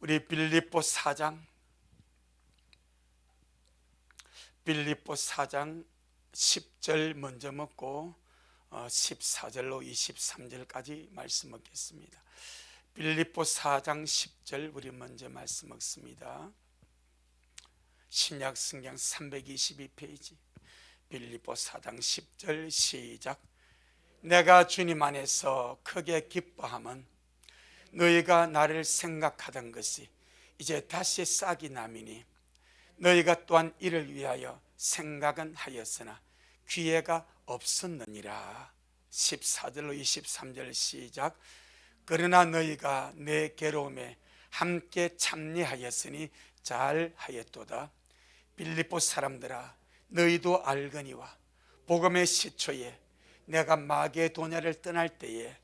우리 빌립보 4장 10절 먼저 먹고 14절로 23절까지 말씀 먹겠습니다. 빌립보 4장 10절 우리 먼저 말씀 먹습니다. 신약 성경 322페이지 빌립보 4장 10절 시작. 내가 주님 안에서 크게 기뻐함은 너희가 나를 생각하던 것이 이제 다시 싹이 나미니 너희가 또한 이를 위하여 생각은 하였으나 기회가 없었느니라. 14절로 23절 시작. 그러나 너희가 내 괴로움에 함께 참여하였으니 잘하였도다. 빌립보 사람들아, 너희도 알거니와 복음의 시초에 내가 마게도냐를 떠날 때에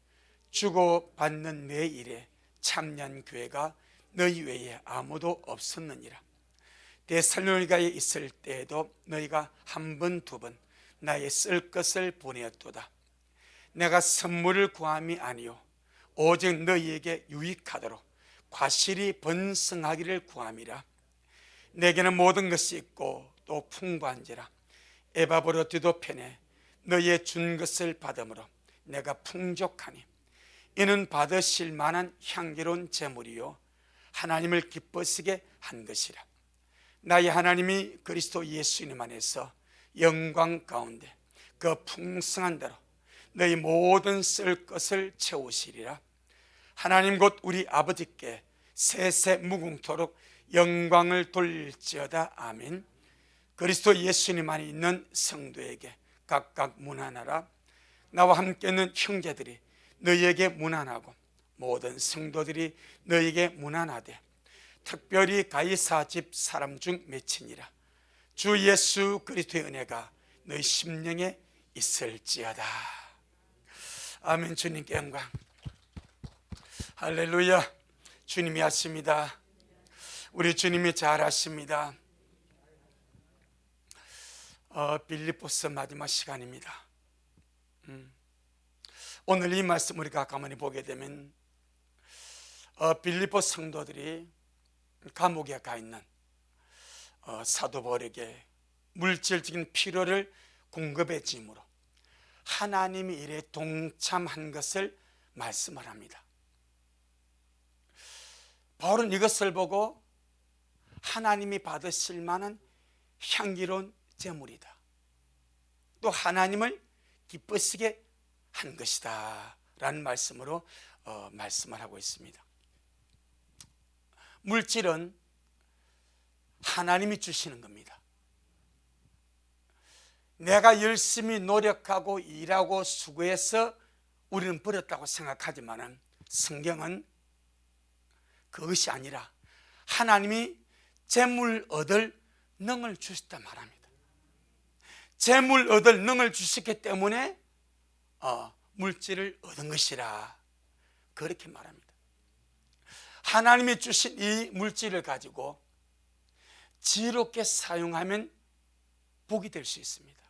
주고받는 내 일에 참여한 교회가 너희 외에 아무도 없었느니라. 데살로니가에 있을 때에도 너희가 한 번 두 번 나의 쓸 것을 보내었도다. 내가 선물을 구함이 아니요 오직 너희에게 유익하도록 과실이 번성하기를 구함이라. 내게는 모든 것이 있고 또 풍부한지라. 에바브로디도 편에 너희의 준 것을 받음으로 내가 풍족하니 이는 받으실 만한 향기로운 제물이요 하나님을 기쁘시게 한 것이라. 나의 하나님이 그리스도 예수님 안에서 영광 가운데 그 풍성한 대로 너희 모든 쓸 것을 채우시리라. 하나님 곧 우리 아버지께 세세 무궁토록 영광을 돌릴지어다. 아멘. 그리스도 예수님 안에 있는 성도에게 각각 문안하라. 나와 함께 있는 형제들이 너희에게 문안하고 모든 성도들이 너희에게 문안하되 특별히 가이사 집 사람 중 맺히니라. 주 예수 그리스도의 은혜가 너희 심령에 있을지어다. 아멘. 주님께 영광. 할렐루야. 주님이 하십니다. 우리 주님이 잘하십니다. 빌립보서 마지막 시간입니다. 오늘 이 말씀 우리가 가만히 보게 되면 빌립보 성도들이 감옥에 가 있는 사도 바울에게 물질적인 필요를 공급해 주므로 하나님이 일에 동참한 것을 말씀을 합니다. 바울은 이것을 보고 하나님이 받으실 만한 향기로운 제물이다, 또 하나님을 기쁘시게 한 것이다 라는 말씀으로 말씀을 하고 있습니다. 물질은 하나님이 주시는 겁니다. 내가 열심히 노력하고 일하고 수고해서 우리는 버렸다고 생각하지만 성경은 그것이 아니라 하나님이 재물 얻을 능을 주셨다 말합니다. 재물 얻을 능을 주셨기 때문에 물질을 얻은 것이라 그렇게 말합니다. 하나님이 주신 이 물질을 가지고 지혜롭게 사용하면 복이 될 수 있습니다.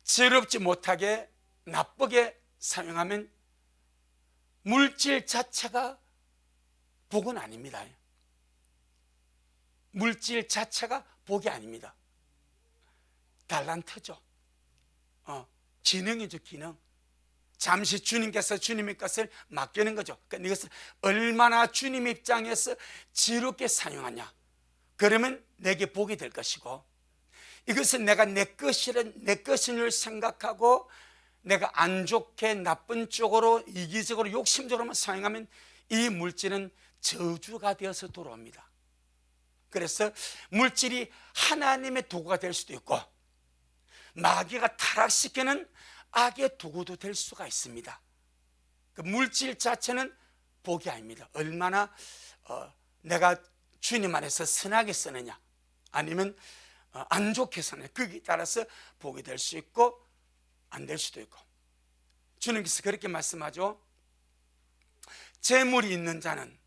지혜롭지 못하게 나쁘게 사용하면 물질 자체가 복은 아닙니다. 물질 자체가 복이 아닙니다. 달란트죠. 기능이죠, 기능. 잠시 주님께서 주님의 것을 맡기는 거죠. 그러니까 이것을 얼마나 주님 입장에서 지혜롭게 사용하냐, 그러면 내게 복이 될 것이고, 이것은 내가 내 것인 줄 생각하고 내가 안 좋게 나쁜 쪽으로 이기적으로 욕심적으로만 사용하면 이 물질은 저주가 되어서 돌아옵니다. 그래서 물질이 하나님의 도구가 될 수도 있고 마귀가 타락시키는 악의 도구도 될 수가 있습니다. 그 물질 자체는 복이 아닙니다. 얼마나 내가 주님 안에서 선하게 쓰느냐, 아니면 안 좋게 쓰느냐, 거기에 따라서 복이 될 수 있고 안 될 수도 있고. 주님께서 그렇게 말씀하죠. 재물이 있는 자는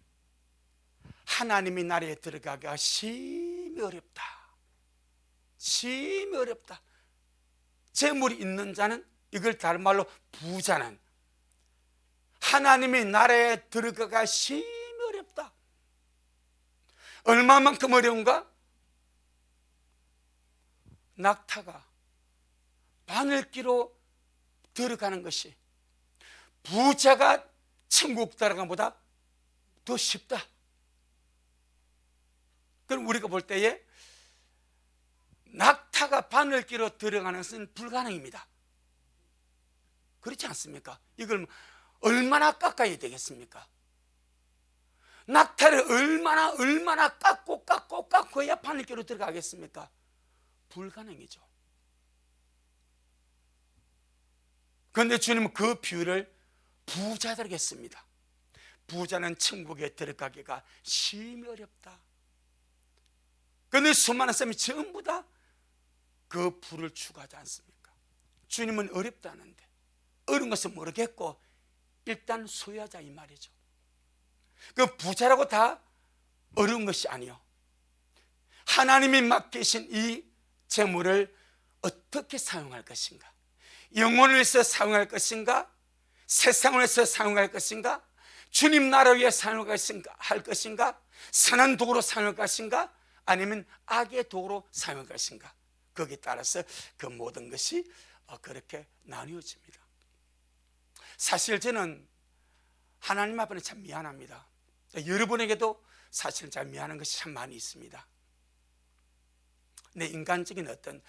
하나님의 나라에 들어가기가 심히 어렵다. 심히 어렵다. 재물이 있는 자는, 이걸 다른 말로 부자는 하나님의 나라에 들어가기가 심히 얼마만큼 어려운가? 낙타가 바늘기로 들어가는 것이 부자가 천국 들어가는 것보다 더 쉽다. 그럼 우리가 볼 때에 낙타가 바늘기로 들어가는 것은 불가능입니다. 그렇지 않습니까? 이걸 얼마나 깎아야 되겠습니까? 낙타를 얼마나 깎고야 바늘기로 들어가겠습니까? 불가능이죠. 그런데 주님은 그 비유를 부자들에게 씁니다. 부자는 천국에 들어가기가 심히 어렵다. 그런데 수많은 사람이 전부 다 그 부를 추구하지 않습니까? 주님은 어렵다는데 어려운 것은 모르겠고 일단 소유하자 이 말이죠. 그 부자라고 다 어려운 것이 아니요, 하나님이 맡기신 이 재물을 어떻게 사용할 것인가, 영혼을 위해서 사용할 것인가, 세상을 위해서 사용할 것인가, 주님 나라 위해 사용할 것인가, 선한 도구로 사용할 것인가, 아니면 악의 도구로 사용할 것인가, 거기에 따라서 그 모든 것이 그렇게 나뉘어집니다. 사실 저는 하나님 앞에는 참 미안합니다. 여러분에게도 사실은 참 미안한 것이 참 많이 있습니다. 내 인간적인 어떤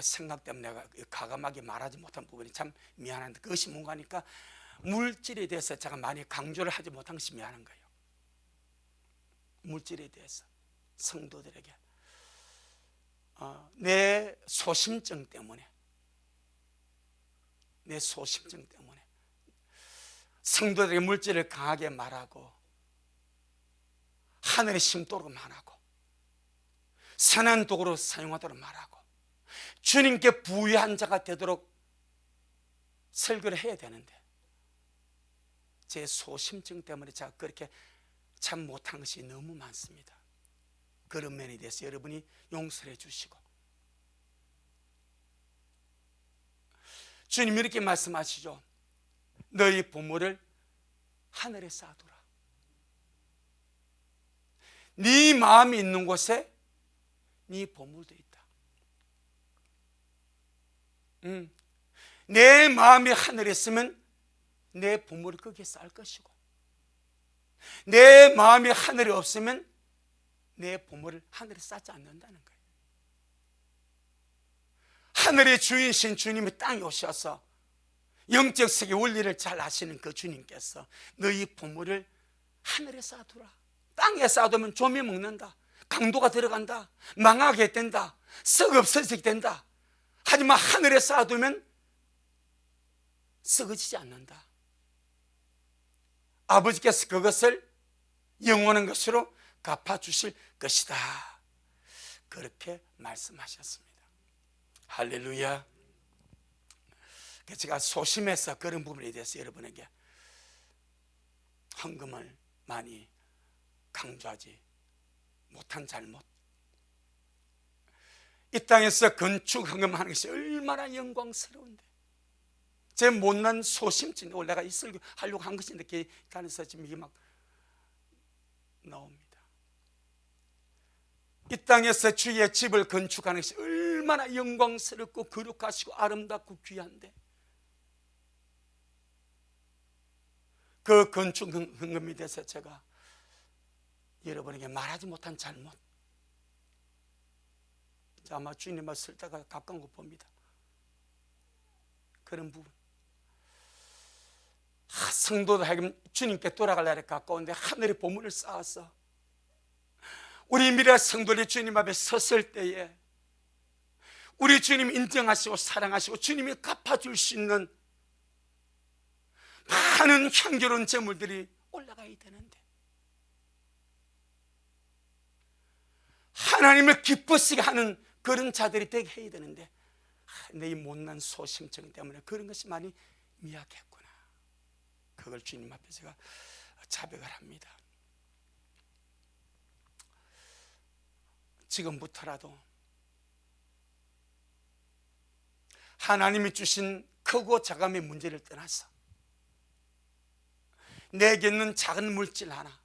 생각 때문에 내가 과감하게 말하지 못한 부분이 참 미안한데, 그것이 뭔가 하니까 물질에 대해서 제가 많이 강조를 하지 못한 것이 미안한 거예요. 물질에 대해서 성도들에게 내 소심증 때문에 성도들에게 물질을 강하게 말하고 하늘의 심도록 말하고 선한 도구로 사용하도록 말하고 주님께 부유한 자가 되도록 설교를 해야 되는데, 제 소심증 때문에 제가 그렇게 참 못한 것이 너무 많습니다. 그런 면에 대해서 여러분이 용서해 주시고, 주님이 이렇게 말씀하시죠. 너희 보물을 하늘에 쌓아두라. 네 마음이 있는 곳에 네 보물도 있다. 내 마음이 하늘에 있으면 내 보물을 거기에 쌓을 것이고, 내 마음이 하늘에 없으면 내 보물을 하늘에 쌓지 않는다는 거예요. 하늘의 주인이신 주님이 땅에 오셔서 영적 세계 원리를 잘 아시는 그 주님께서 너희 보물을 하늘에 쌓아두라. 땅에 쌓아두면 좀이 먹는다, 강도가 들어간다, 망하게 된다, 썩 없어지게 된다. 하지만 하늘에 쌓아두면 썩어지지 않는다. 아버지께서 그것을 영원한 것으로 갚아주실 것이다. 그렇게 말씀하셨습니다. 할렐루야. 제가 소심해서 그런 부분에 대해서 여러분에게 헌금을 많이 강조하지 못한 잘못, 이 땅에서 건축 헌금하는 것이 얼마나 영광스러운데, 제 못난 소심증, 내가 이 설교 하려고 한 것인데 계단에서 지금 이게 막 나옵니다. 이 땅에서 주의 집을 건축하는 것이 얼마나 영광스럽고 거룩하시고 아름답고 귀한데, 그 건축 헌금에 대해서 제가 여러분에게 말하지 못한 잘못, 아마 주님을 쓸 때가 가까운 거 봅니다. 그런 부분, 성도도 하여금 주님께 돌아가려고 가까운데 하늘의 보물을 쌓아서 우리 미래 성도들이 주님 앞에 섰을 때에 우리 주님 인정하시고 사랑하시고 주님이 갚아줄 수 있는 많은 향기로운 재물들이 올라가야 되는데, 하나님을 기쁘시게 하는 그런 자들이 되게 해야 되는데, 내 이 못난 소심증 때문에 그런 것이 많이 미약했구나. 그걸 주님 앞에 제가 자백을 합니다. 지금부터라도 하나님이 주신 크고 작음의 문제를 떠나서 내게 있는 작은 물질 하나,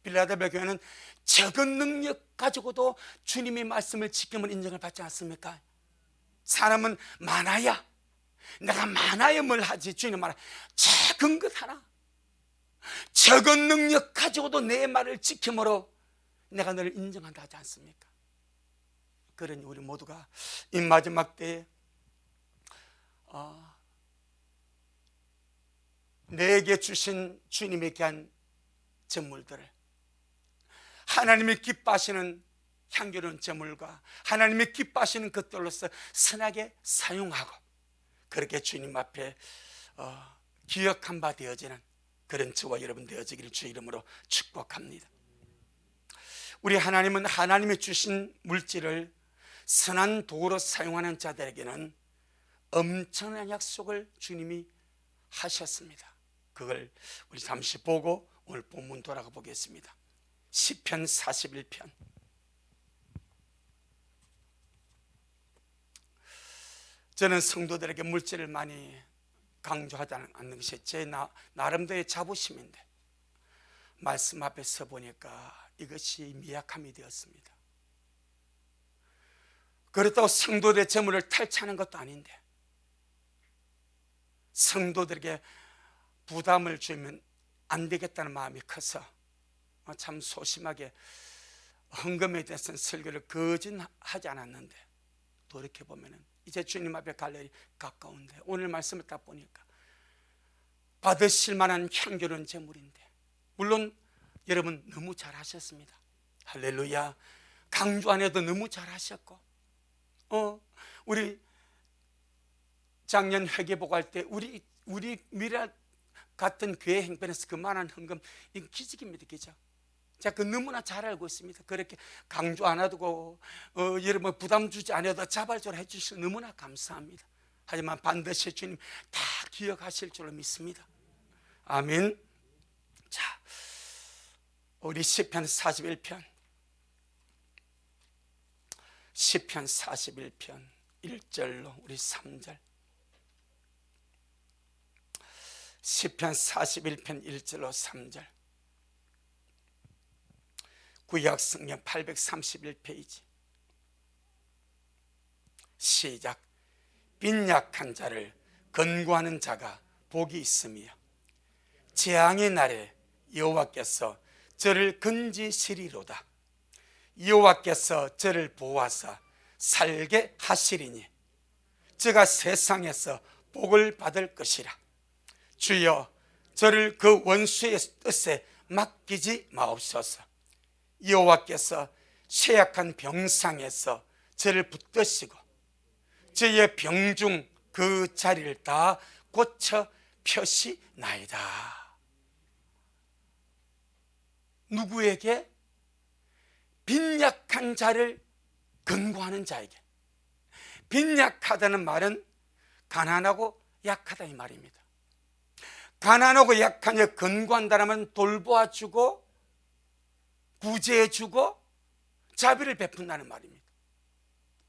빌라델비아 교회는 적은 능력 가지고도 주님의 말씀을 지키면 인정을 받지 않습니까? 사람은 많아야, 내가 많아야 뭘 하지. 주님 말은 작은 것 하나, 적은 능력 가지고도 내 말을 지킴으로 내가 너를 인정한다 하지 않습니까? 그러니 우리 모두가 이 마지막 때에 내게 주신 주님의 귀한 제물들을, 하나님이 기뻐하시는 향기로운 제물과 하나님이 기뻐하시는 것들로서 선하게 사용하고, 그렇게 주님 앞에 기억한 바 되어지는 그런 저와 여러분 되어지기를 주 이름으로 축복합니다. 우리 하나님은 하나님이 주신 물질을 선한 도구로 사용하는 자들에게는 엄청난 약속을 주님이 하셨습니다. 그걸 우리 잠시 보고 오늘 본문 돌아가 보겠습니다. 시편 41편. 저는 성도들에게 물질을 많이 강조하지 않는 것이 제 나름대로의 자부심인데, 말씀 앞에 서 보니까 이것이 미약함이 되었습니다. 그렇다고 성도들의 재물을 탈취하는 것도 아닌데, 성도들에게 부담을 주면 안 되겠다는 마음이 커서 참 소심하게 헌금에 대해서는 설교를 거진하지 않았는데, 돌이켜보면 이제 주님 앞에 갈 날이 가까운데, 오늘 말씀을 딱 보니까 받으실 만한 향기로운 제물인데, 물론 여러분 너무 잘하셨습니다. 할렐루야. 강조 안 해도 너무 잘하셨고, 우리 작년 회개보고 할 때 우리 미라 같은 교회 행편에서 그만한 헌금, 이건 기적입니다. 기적. 제가 그 너무나 잘 알고 있습니다. 그렇게 강조 안 하고 여러분 부담 주지 않아도 자발적으로 해주셔서 너무나 감사합니다. 하지만 반드시 주님 다 기억하실 줄로 믿습니다. 아멘. 자, 우리 시편 41편 1절로 우리 3절. 시편 41편 1절로 3절. 구약성경 831페이지. 시작. 빈약한 자를 건고하는 자가 복이 있으며 재앙의 날에 여호와께서 저를 건지시리로다. 여호와께서 저를 보호하사 살게 하시리니 저가 세상에서 복을 받을 것이라. 주여, 저를 그 원수의 뜻에 맡기지 마옵소서. 여호와께서 쇠약한 병상에서 저를 붙드시고 저의 병중 그 자리를 다 고쳐 펴시나이다. 누구에게? 빈약한 자를 근고하는 자에게. 빈약하다는 말은 가난하고 약하다 이 말입니다. 가난하고 약한 자 근고한다면 돌보아주고 구제해주고 자비를 베푼다는 말입니다.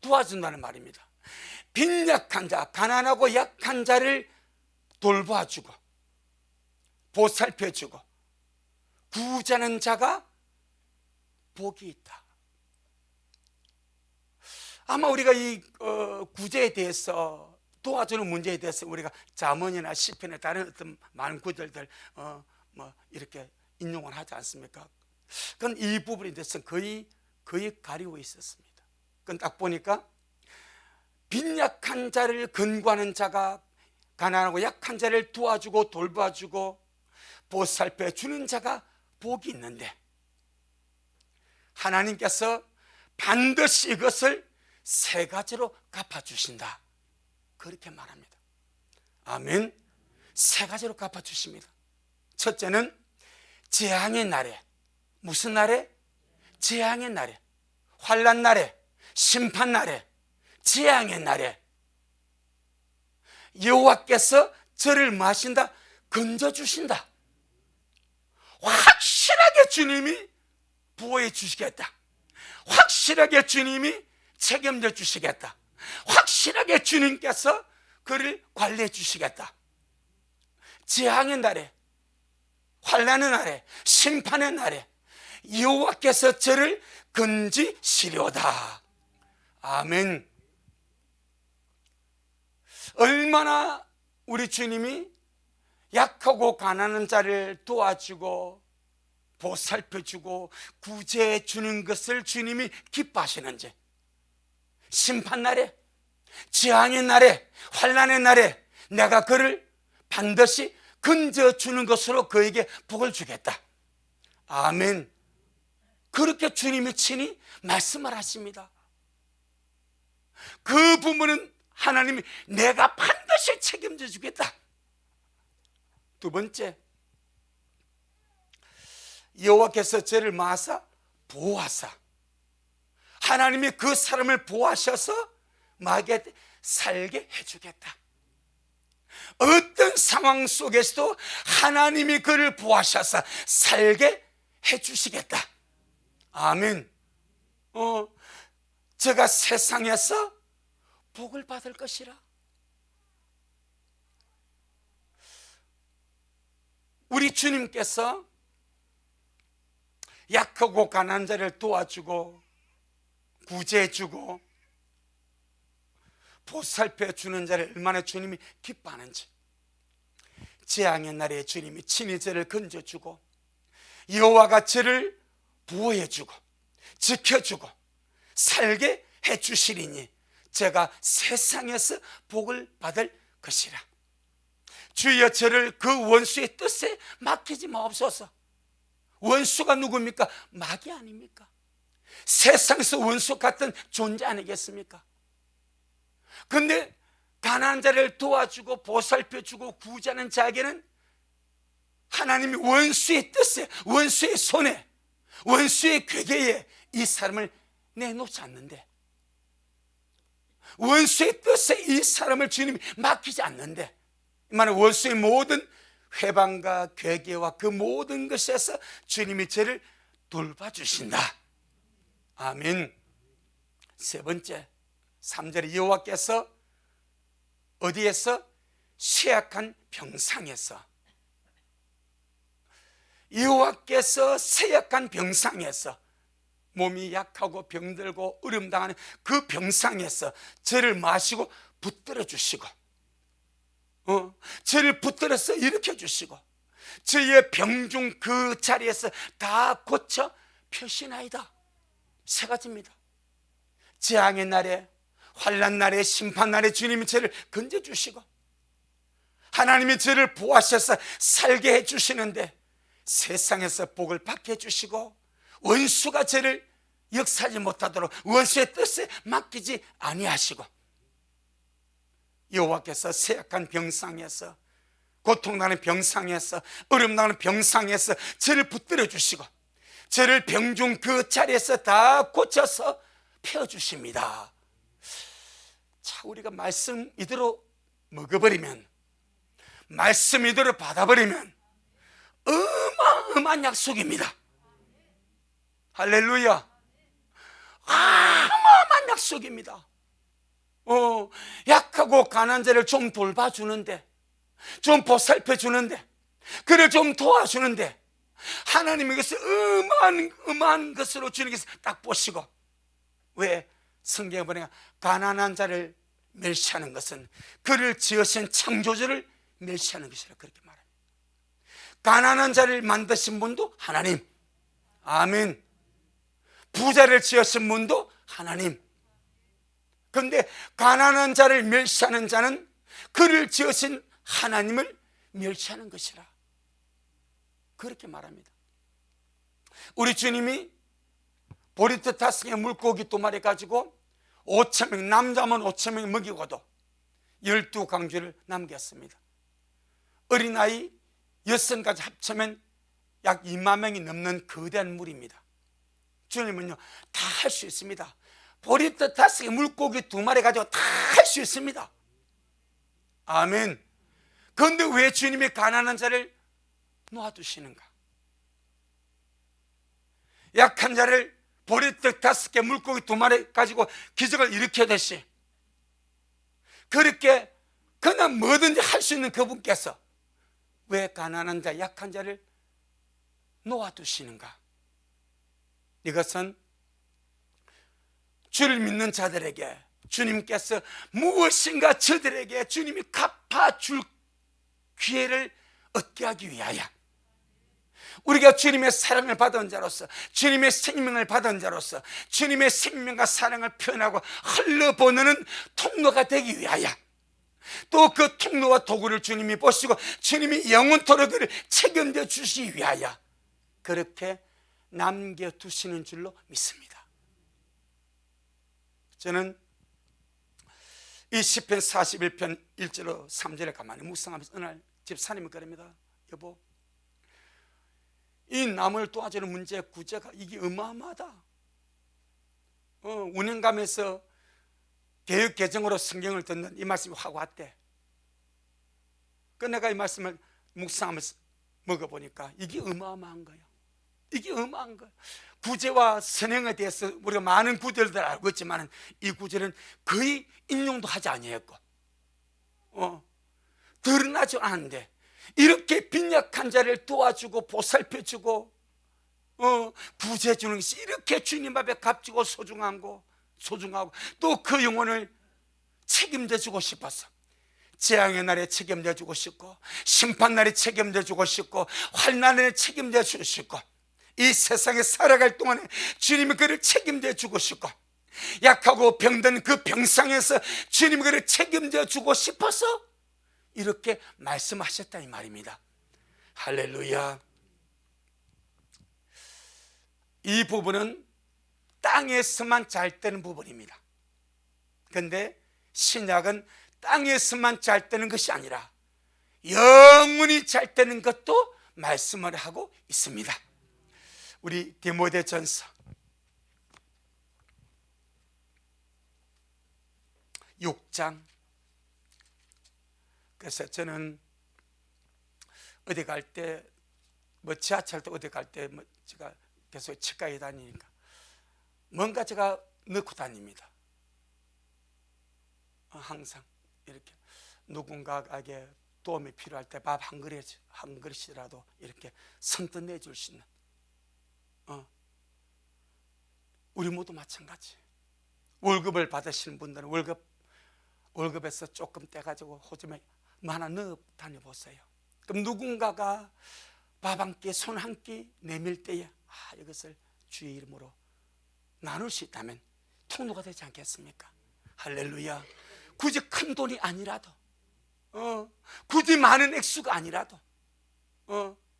도와준다는 말입니다. 빈약한 자, 가난하고 약한 자를 돌봐주고 보살펴주고 구제하는 자가 복이 있다. 아마 우리가 이 구제에 대해서, 도와주는 문제에 대해서 우리가 잠언이나 시편에 다른 어떤 많은 구절들 이렇게 인용을 하지 않습니까? 그건 이 부분에 대해서 거의 가리고 있었습니다. 그건 딱 보니까 빈약한 자를 근고하는 자가, 가난하고 약한 자를 도와주고 돌봐주고 보살펴 주는 자가 복이 있는데, 하나님께서 반드시 이것을 세 가지로 갚아주신다, 그렇게 말합니다. 아멘. 세 가지로 갚아주십니다. 첫째는 재앙의 날에. 무슨 날에? 재앙의 날에, 환난 날에, 심판 날에, 재앙의 날에 여호와께서 저를 마신다, 건져주신다. 확실하게 주님이 보호해 주시겠다. 확실하게 주님이 책임져 주시겠다. 확실하게 주님께서 그를 관리해 주시겠다. 재앙의 날에, 환난의 날에, 심판의 날에 여호와께서 저를 건지시려다. 아멘. 얼마나 우리 주님이 약하고 가난한 자를 도와주고 보살펴주고 구제해 주는 것을 주님이 기뻐하시는지, 심판날에, 재앙의 날에, 환난의 날에 내가 그를 반드시 건져주는 것으로 그에게 복을 주겠다. 아멘. 그렇게 주님이 친히 말씀을 하십니다. 그 부분은 하나님이 내가 반드시 책임져 주겠다. 두 번째, 여호와께서 저를 마사 보호하사, 하나님이 그 사람을 보호하셔서 마게 살게 해주겠다. 어떤 상황 속에서도 하나님이 그를 보호하셔서 살게 해주시겠다. 아멘. 제가 세상에서 복을 받을 것이라. 우리 주님께서 약하고 가난한 자를 도와주고 구제해주고 보살펴주는 자를 얼마나 주님이 기뻐하는지, 재앙의 날에 주님이 친히 저를 건져주고 여호와가 저를 보호해주고 지켜주고 살게 해주시리니 제가 세상에서 복을 받을 것이라. 주여 저를 그 원수의 뜻에 맡기지 마옵소서. 원수가 누굽니까? 마귀 아닙니까? 세상에서 원수 같은 존재 아니겠습니까? 그런데 가난한 자를 도와주고 보살펴주고 구제하는 자에게는 하나님이 원수의 뜻에, 원수의 손에, 원수의 괴계에 이 사람을 내놓지 않는데, 원수의 뜻에 이 사람을 주님이 맡기지 않는데, 이 말은 원수의 모든 회방과 괴계와 그 모든 것에서 주님이 저를 돌봐주신다. 아멘. 세 번째, 3절에 여호와께서 어디에서? 쇠약한 병상에서. 여호와께서 쇠약한 병상에서, 몸이 약하고 병들고 어려움당하는 그 병상에서 저를 마시고 붙들어 주시고, 저를 붙들어서 일으켜 주시고, 저의 병중 그 자리에서 다 고쳐 펴시나이다. 세 가지입니다. 재앙의 날에, 환난 날에, 심판 날에 주님이 저를 건져주시고, 하나님이 저를 보호하셔서 살게 해주시는데 세상에서 복을 받게 해주시고, 원수가 저를 역사하지 못하도록 원수의 뜻에 맡기지 아니하시고, 여호와께서 쇠약한 병상에서, 고통나는 병상에서, 어려움나는 병상에서 저를 붙들어 주시고 저를 병중 그 자리에서 다 고쳐서 펴주십니다. 자, 우리가 말씀 이대로 먹어버리면, 말씀 이대로 받아버리면 어마어마한 약속입니다. 할렐루야. 어마어마한 약속입니다. 약하고 가난한 자를 좀 돌봐주는데, 좀 보살펴주는데, 그를 좀 도와주는데, 하나님이 이것을 어마어마한 것으로 주님께서 딱 보시고, 왜? 성경에 보니까 가난한 자를 멸시하는 것은 그를 지으신 창조주를 멸시하는 것이라 그렇게 말합니다. 가난한 자를 만드신 분도 하나님. 아멘. 부자를 지으신 분도 하나님. 그런데 가난한 자를 멸시하는 자는 그를 지으신 하나님을 멸시하는 것이라 그렇게 말합니다. 우리 주님이 보리떡 5개 물고기 2마리 가지고 5,000명, 남자면 5,000명 먹이고도 12강주를 남겼습니다. 어린아이 6가지 합치면 약 2만 명이 넘는 거대한 물입니다. 주님은요 다 할 수 있습니다. 보리떡 5개 물고기 2마리 가지고 다 할 수 있습니다. 아멘. 그런데 왜 주님이 가난한 자를 놓아두시는가? 약한 자를 보리떡 5개 물고기 2마리 가지고 기적을 일으켜듯이 그렇게 그냥 뭐든지 할 수 있는 그분께서 왜 가난한 자, 약한 자를 놓아두시는가? 이것은 주를 믿는 자들에게 주님께서 무엇인가 저들에게 주님이 갚아줄 기회를 얻게 하기 위하여, 우리가 주님의 사랑을 받은 자로서, 주님의 생명을 받은 자로서 주님의 생명과 사랑을 표현하고 흘러보내는 통로가 되기 위하여, 또 그 통로와 도구를 주님이 보시고 주님이 영원토록 그를 책임져 주시기 위하여 그렇게 남겨두시는 줄로 믿습니다. 저는 이 시편 41편 1절로 3절에 가만히 묵상하면서 어느 날 집사님이 그럽니다. 여보, 이 남을 도와주는 문제 구제가 이게 어마어마하다. 운행감에서 개혁 개정으로 성경을 듣는 이 말씀이 확 왔대. 그 내가 이 말씀을 묵상하면서 먹어보니까 이게 어마어마한 거예요. 이게 어마어마한 거예요. 구제와 선행에 대해서 우리가 많은 구절들 알고 있지만 이 구절은 거의 인용도 하지 아니했고 드러나지 않았는데, 이렇게 빈약한 자를 도와주고 보살펴주고 구제해 주는 것이 이렇게 주님 앞에 값지고 소중하고 또 그 영혼을 책임져 주고 싶어서 재앙의 날에 책임져 주고 싶고, 심판 날에 책임져 주고 싶고, 환난에 책임져 주고 싶고, 이 세상에 살아갈 동안에 주님이 그를 책임져 주고 싶고, 약하고 병든 그 병상에서 주님이 그를 책임져 주고 싶어서 이렇게 말씀하셨다 이 말입니다. 할렐루야. 이 부분은 땅에서만 잘 되는 부분입니다. 그런데 신약은 땅에서만 잘 되는 것이 아니라 영원히 잘 되는 것도 말씀을 하고 있습니다. 우리 디모데전서 6장. 그래서 저는 어디 갈 때, 지하철도 어디 갈 때 제가 계속 치과에 다니니까 뭔가 제가 넣고 다닙니다. 항상 이렇게 누군가에게 도움이 필요할 때 밥 한 그릇이라도 이렇게 선뜻 내줄 수 있는, 우리 모두 마찬가지. 월급을 받으시는 분들은 월급에서 조금 떼가지고 호주머니 하나 넣어 다녀보세요. 그럼 누군가가 밥 한 끼, 손 한 끼 내밀 때에 이것을 주의 이름으로 나눌 수 있다면 통로가 되지 않겠습니까? 할렐루야. 굳이 큰 돈이 아니라도, 굳이 많은 액수가 아니라도,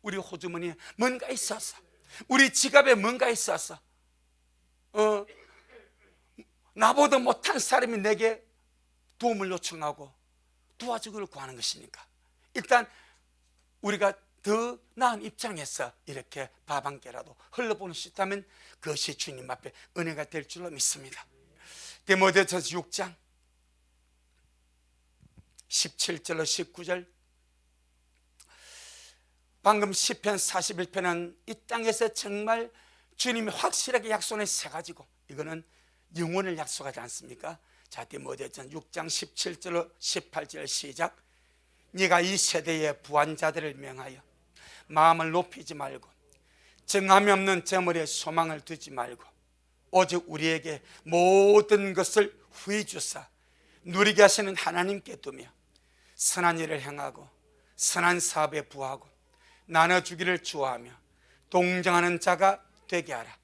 우리 호주머니에 뭔가 있어서, 우리 지갑에 뭔가 있어서, 나보다 못한 사람이 내게 도움을 요청하고 도와주기를 구하는 것이니까, 일단 우리가 더 나은 입장에서 이렇게 밥 한 개라도 흘러보낼 수 있다면 그것이 주님 앞에 은혜가 될 줄로 믿습니다. 디모데전서 6장 17절로 19절. 방금 시편 41편은 이 땅에서 정말 주님이 확실하게 약속한 세 가지고, 이거는 영원을 약속하지 않습니까? 자, 디모데전 6장 17절로 18절 시작. 네가 이 세대의 부한자들을 명하여 마음을 높이지 말고 정함이 없는 저물에 소망을 두지 말고 오직 우리에게 모든 것을 후히 주사 누리게 하시는 하나님께 두며 선한 일을 행하고 선한 사업에 부하고 나눠주기를 좋아하며 동정하는 자가 되게 하라.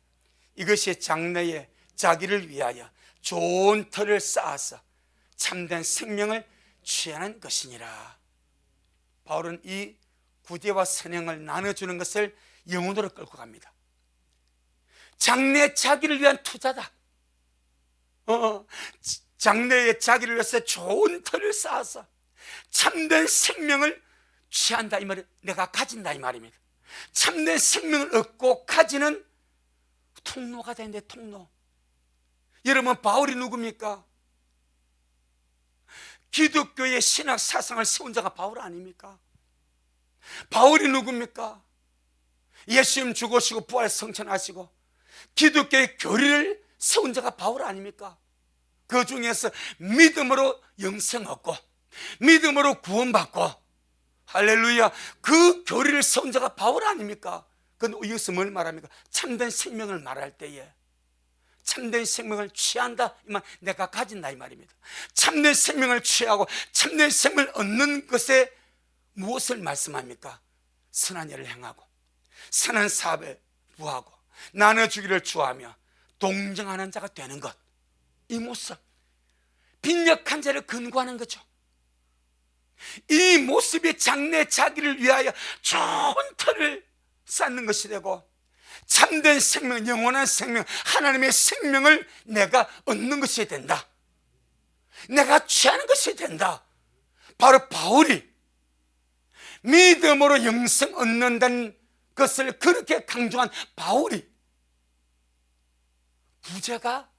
이것이 장래에 자기를 위하여 좋은 터를 쌓아서 참된 생명을 취하는 것이니라. 바울은 이 구제와 선행을 나눠주는 것을 영혼으로 끌고 갑니다. 장래 자기를 위한 투자다. 장래의 자기를 위해서 좋은 터를 쌓아서 참된 생명을 취한다 이 말은 내가 가진다 이 말입니다. 참된 생명을 얻고 가지는 통로가 되는데, 통로. 여러분, 바울이 누굽니까? 기독교의 신학 사상을 세운 자가 바울 아닙니까? 바울이 누굽니까? 예수님 죽으시고 부활 성천하시고 기독교의 교리를 세운 자가 바울 아닙니까? 그 중에서 믿음으로 영생 얻고 믿음으로 구원받고, 할렐루야, 그 교리를 세운 자가 바울 아닙니까? 그건 이것은 뭘 말합니까? 참된 생명을 말할 때에 참된 생명을 취한다 이 말, 내가 가진다 이 말입니다. 참된 생명을 취하고 참된 생명을 얻는 것에 무엇을 말씀합니까? 선한 일을 행하고 선한 사업에 부하고 나눠주기를 좋아하며 동정하는 자가 되는 것, 이 모습, 빈력한 자를 근고하는 거죠. 이 모습이 장래 자기를 위하여 좋은 터를 쌓는 것이 되고 참된 생명, 영원한 생명, 하나님의 생명을 내가 얻는 것이 된다. 내가 취하는 것이 된다. 바로 바울이 믿음으로 영생 얻는다는 것을 그렇게 강조한 바울이 부제가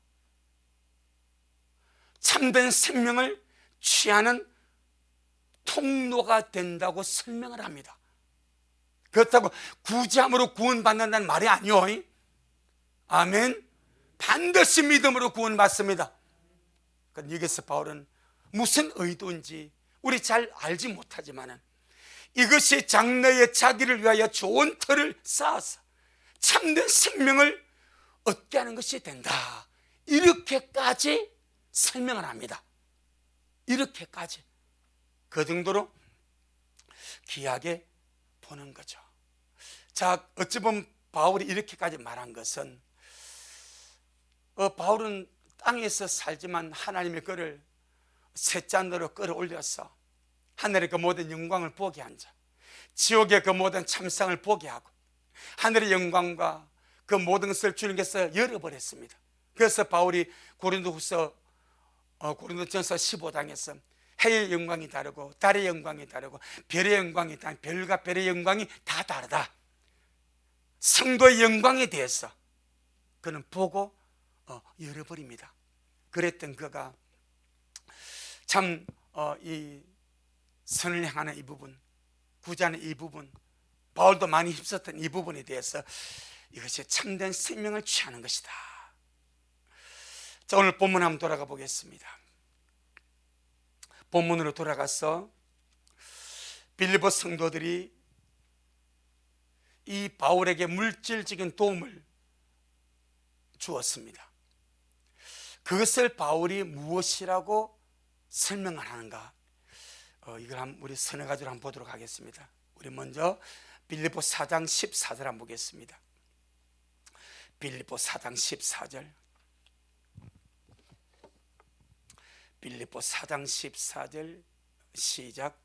참된 생명을 취하는 통로가 된다고 설명을 합니다. 그렇다고 구제함으로 구원받는다는 말이 아니요. 아멘. 반드시 믿음으로 구원받습니다. 그러니까 여기서 바울은 무슨 의도인지 우리 잘 알지 못하지만 이것이 장래의 자기를 위하여 좋은 터를 쌓아서 참된 생명을 얻게 하는 것이 된다, 이렇게까지 설명을 합니다. 이렇게까지 그 정도로 귀하게 보는 거죠. 자, 어찌 보면 바울이 이렇게까지 말한 것은 바울은 땅에서 살지만 하나님의 그를 셋잔으로 끌어올려서 하늘의 그 모든 영광을 보게 한 자, 지옥의 그 모든 참상을 보게 하고 하늘의 영광과 그 모든 것을 주님께서 열어버렸습니다. 그래서 바울이 고린도전서 15장에서 해의 영광이 다르고 달의 영광이 다르고 별의 영광이 다르고 별과 별의 영광이 다 다르다, 성도의 영광에 대해서 그는 보고 열어버립니다. 그랬던 그가 참 이 선을 행하는 이 부분, 구제하는 이 부분, 바울도 많이 힘썼던 이 부분에 대해서 이것이 참된 생명을 취하는 것이다. 자, 오늘 본문 한번 돌아가 보겠습니다. 본문으로 돌아가서 빌립보 성도들이 이 바울에게 물질적인 도움을 주었습니다. 그것을 바울이 무엇이라고 설명을 하는가, 이걸 우리 서너 가지로 한번 보도록 하겠습니다. 우리 먼저 빌립보 4장 14절 한번 보겠습니다. 빌립보 4장 14절. 빌립보 4장 14절 시작.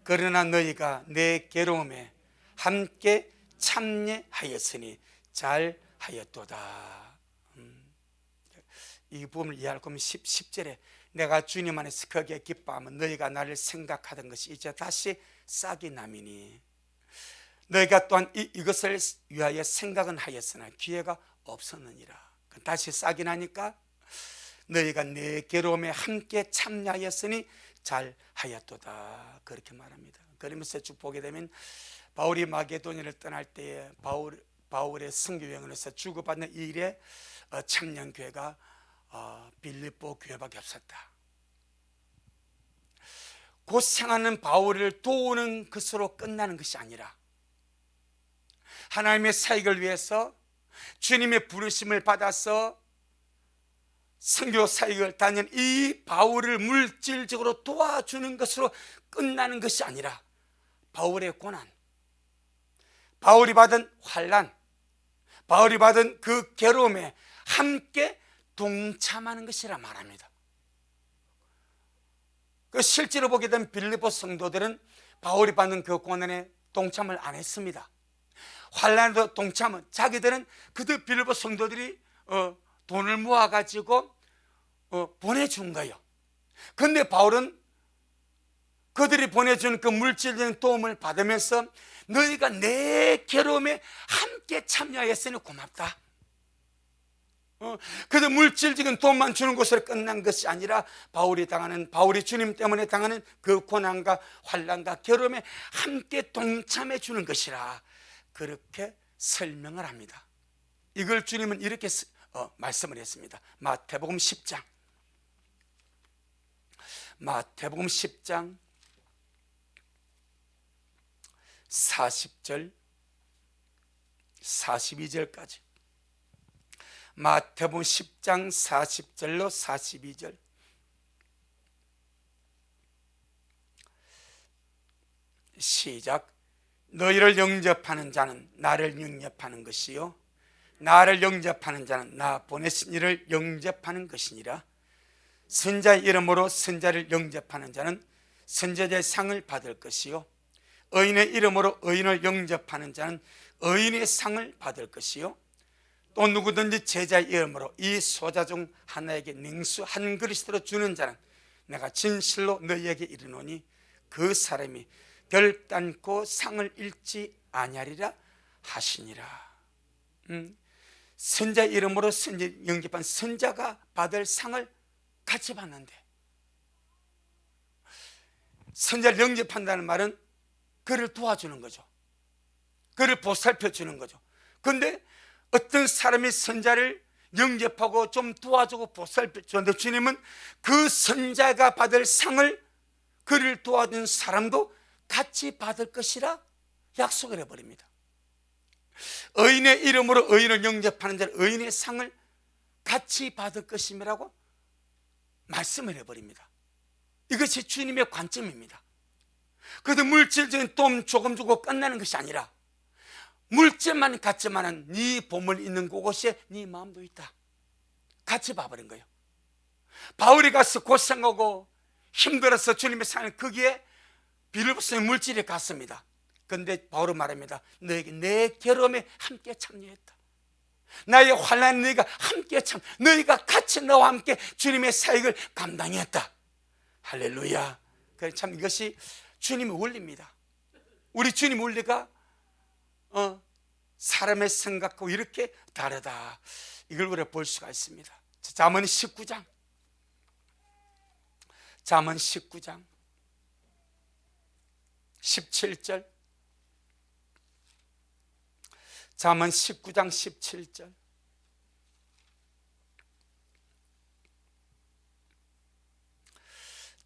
그러나 너희가 내 괴로움에 함께 참여하였으니 잘하였도다. 이 부분을 이해할 거면 10절에 내가 주님 안에서 거기에 기뻐하면 너희가 나를 생각하던 것이 이제 다시 싹이 나미니 너희가 또한 이것을 위하여 생각은 하였으나 기회가 없었느니라. 다시 싹이 나니까 너희가 내 괴로움에 함께 참여하였으니 잘하였도다, 그렇게 말합니다. 그러면서 쭉 보게 되면 바울이 마게도니아를 떠날 때에 바울의 선교 여행에서 주고받는 일에 청년교회가 빌립보 교회밖에 없었다. 고생하는 바울을 도우는 것으로 끝나는 것이 아니라 하나님의 사역을 위해서 주님의 부르심을 받아서 선교 사역을 다니는 이 바울을 물질적으로 도와주는 것으로 끝나는 것이 아니라 바울의 고난, 바울이 받은 환난, 바울이 받은 그 괴로움에 함께 동참하는 것이라 말합니다. 실제로 보게 된 빌립보 성도들은 바울이 받는 그 고난에 동참을 안 했습니다. 환난에도 동참은 자기들은 그들 빌립보 성도들이 돈을 모아가지고 보내준 거예요. 그런데 바울은 그들이 보내준 그 물질적인 도움을 받으면서 너희가 내 괴로움에 함께 참여하였으니 고맙다. 그저 물질적인 돈만 주는 것으로 끝난 것이 아니라 바울이 주님 때문에 당하는 그 고난과 환난과 괴로움에 함께 동참해 주는 것이라, 그렇게 설명을 합니다. 이걸 주님은 이렇게 말씀을 했습니다. 마태복음 10장 40절 42절까지. 마태복음 10장 40절로 42절. 시작. 너희를 영접하는 자는 나를 영접하는 것이요 나를 영접하는 자는 나 보내신 이를 영접하는 것이니라. 선자의 이름으로 선자를 영접하는 자는 선자의 상을 받을 것이요 의인의 이름으로 의인을 영접하는 자는 의인의 상을 받을 것이요 또 누구든지 제자의 이름으로 이 소자 중 하나에게 냉수 한 그릇으로 주는 자는 내가 진실로 너희에게 이르노니 그 사람이 결단코 상을 잃지 아니하리라 하시니라. 선자 이름으로 선자 영접한 선자가 받을 상을 같이 받는데, 선자를 영접한다는 말은 그를 도와주는 거죠. 그를 보살펴 주는 거죠. 그런데 어떤 사람이 선자를 영접하고 좀 도와주고 보살펴 주는데 주님은 그 선자가 받을 상을 그를 도와준 사람도 같이 받을 것이라 약속을 해버립니다. 의인의 이름으로 의인을 영접하는 자는 의인의 상을 같이 받을 것임이라고 말씀을 해버립니다. 이것이 주님의 관점입니다. 그래도 물질적인 돈 조금 주고 끝나는 것이 아니라 물질만 같지만은 네 보물 있는 그곳에 네 마음도 있다. 같이 봐버린 거예요. 바울이 가서 고생하고 힘들어서 주님의 상을 거기에 빌립보서의 물질이 갔습니다. 그런데 바울은 말합니다. 너에게 내 괴로움에 함께 참여했다. 나의 환난에 너희가 함께 너희가 같이 나와 함께 주님의 사역을 감당했다. 할렐루야. 그래서 참 이것이 주님의 원리입니다. 우리 주님 원리가 사람의 생각하고 이렇게 다르다. 이걸 우리가 볼 수가 있습니다. 잠언 19장. 잠언 19장 17절. 잠언 19장 17절.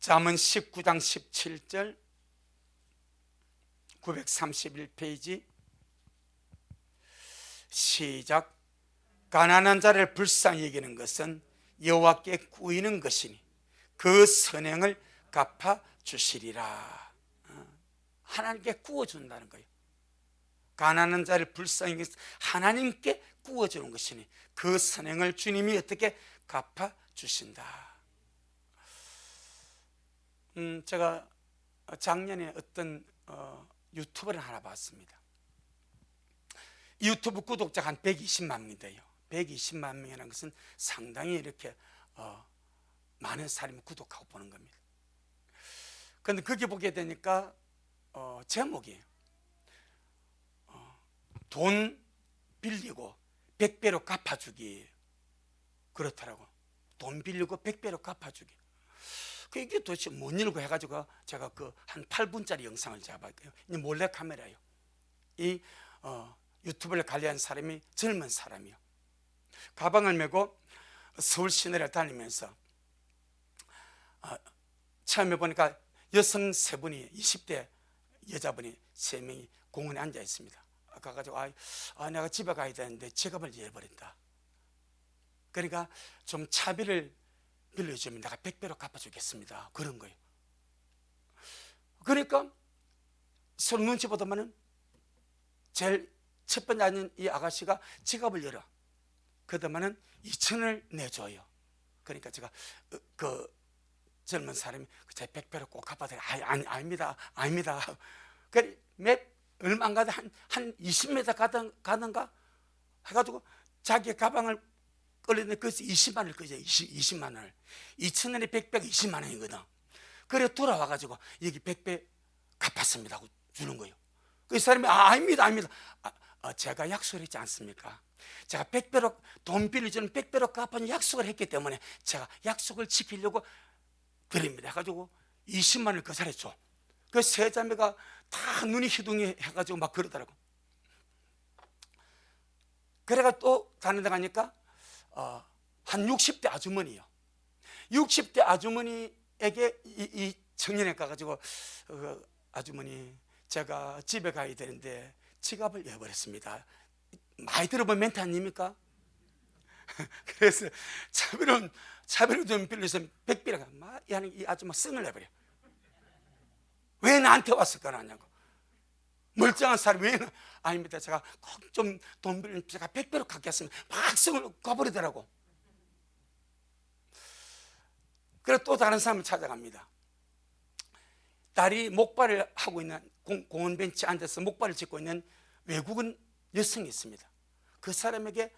잠언 19장 17절 931페이지. 시작. 가난한 자를 불쌍히 여기는 것은 여호와께 꾸이는 것이니 그 선행을 갚아 주시리라. 하나님께 구워준다는 거예요. 가난한 자를 불쌍히 여기는 것은 하나님께 구워주는 것이니 그 선행을 주님이 어떻게 갚아 주신다. 제가 작년에 어떤 유튜브를 하나 봤습니다. 유튜브 구독자가 한 120만 명이 돼요. 120만 명이라는 것은 상당히 이렇게 많은 사람이 구독하고 보는 겁니다. 그런데 거기 보게 되니까 제목이 돈 빌리고 100배로 갚아주기. 그렇더라고. 돈 빌리고 100배로 갚아주기. 이게 도대체 뭔 일고 해가지고 제가 그 한 8분짜리 영상을 잡았고요. 이 몰래 카메라요. 이 유튜브를 관리한 사람이 젊은 사람이요. 가방을 메고 서울 시내를 다니면서 처음에 보니까 여성 3분이 20대 여자분이 3명이 공원에 앉아 있습니다. 가가지고 내가 집에 가야 되는데 지갑을 잃어버린다. 그러니까 좀 차비를 빌려주면 내가 100배로 갚아주겠습니다. 그런 거예요. 그러니까 서로 눈치 보더만은 제일 첫 번째 앉은 이 아가씨가 지갑을 열어. 그러더만은 2,000원을 내줘요. 그러니까 제가 그 젊은 사람이 제 100배로 꼭 갚아야 아닙니다. 그래 얼마 안 가다 한 20m 가던가 해가지고 자기 가방을 끌렸는데 그래서 20만 원을 끄죠. 20만 원을 2,000원에 100배가 20만 원이거든. 그래 돌아와가지고 여기 100배 갚았습니다 하고 주는 거예요. 그 사람이 아닙니다. 제가 약속을 했지 않습니까? 제가 100배로 돈 빌려주는 100배로 갚아준 약속을 했기 때문에 제가 약속을 지키려고 드립니다 해가지고 20만 원을 그 사람에 줘. 그 세 자매가 다 눈이 희둥이 해가지고 막 그러더라고. 그래가 또 다른 데 가니까 한 60대 아주머니요. 60대 아주머니에게 이 청년에 가가지고 아주머니 제가 집에 가야 되는데 지갑을 잃어버렸습니다. 많이 들어본 멘트 아닙니까? 그래서 차비를 좀 빌려서 백비라가 막 이 아줌마 승을 내버려. 왜 나한테 와서 그러냐고. 멀쩡한 사람이 왜 아닙니다. 제가 꼭 좀 돈 빌리면 제가 백배로 갚겠습니다. 막 승을 가버리더라고. 그래서 또 다른 사람을 찾아갑니다. 딸이 목발을 하고 있는 공원 벤치에 앉아서 목발을 짚고 있는 외국인 여성이 있습니다. 그 사람에게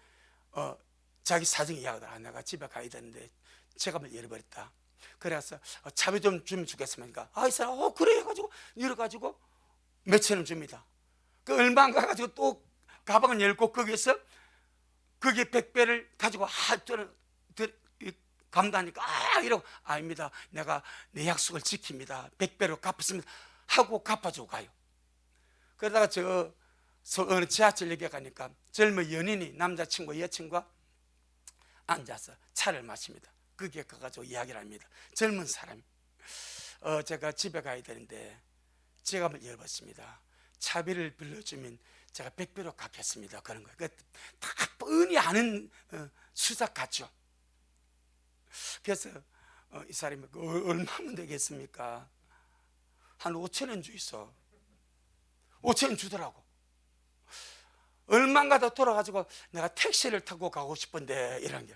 자기 사정이 이야기하더라. 내가 집에 가야 되는데 지갑을 잃어버렸다. 그래서 차비 좀 주면 주겠습니까? 이 사람 그래 해가지고 열어가지고 몇천 원 줍니다. 그 얼마 안 가가지고 또 가방을 열고 거기에 100배를 가지고 감다니까 이러고 아닙니다. 내가 내 약속을 지킵니다. 100배로 갚았습니다. 하고 갚아주고 가요. 그러다가 어느 지하철역에 가니까 젊은 연인이 남자친구 여친과 앉아서 차를 마십니다. 거기에 가가지고 이야기를 합니다. 젊은 사람, 제가 집에 가야 되는데 지갑을 열어봤습니다. 차비를 빌려주면 제가 100배로 갚겠습니다. 그런 거예요. 다 뻔히 아는 수작 같죠. 그래서 이 사람이 얼마면 되겠습니까? 한 5천 원 주있어. 5천 원 주더라고. 얼마인가 더 돌아가지고 내가 택시를 타고 가고 싶은데 이런 게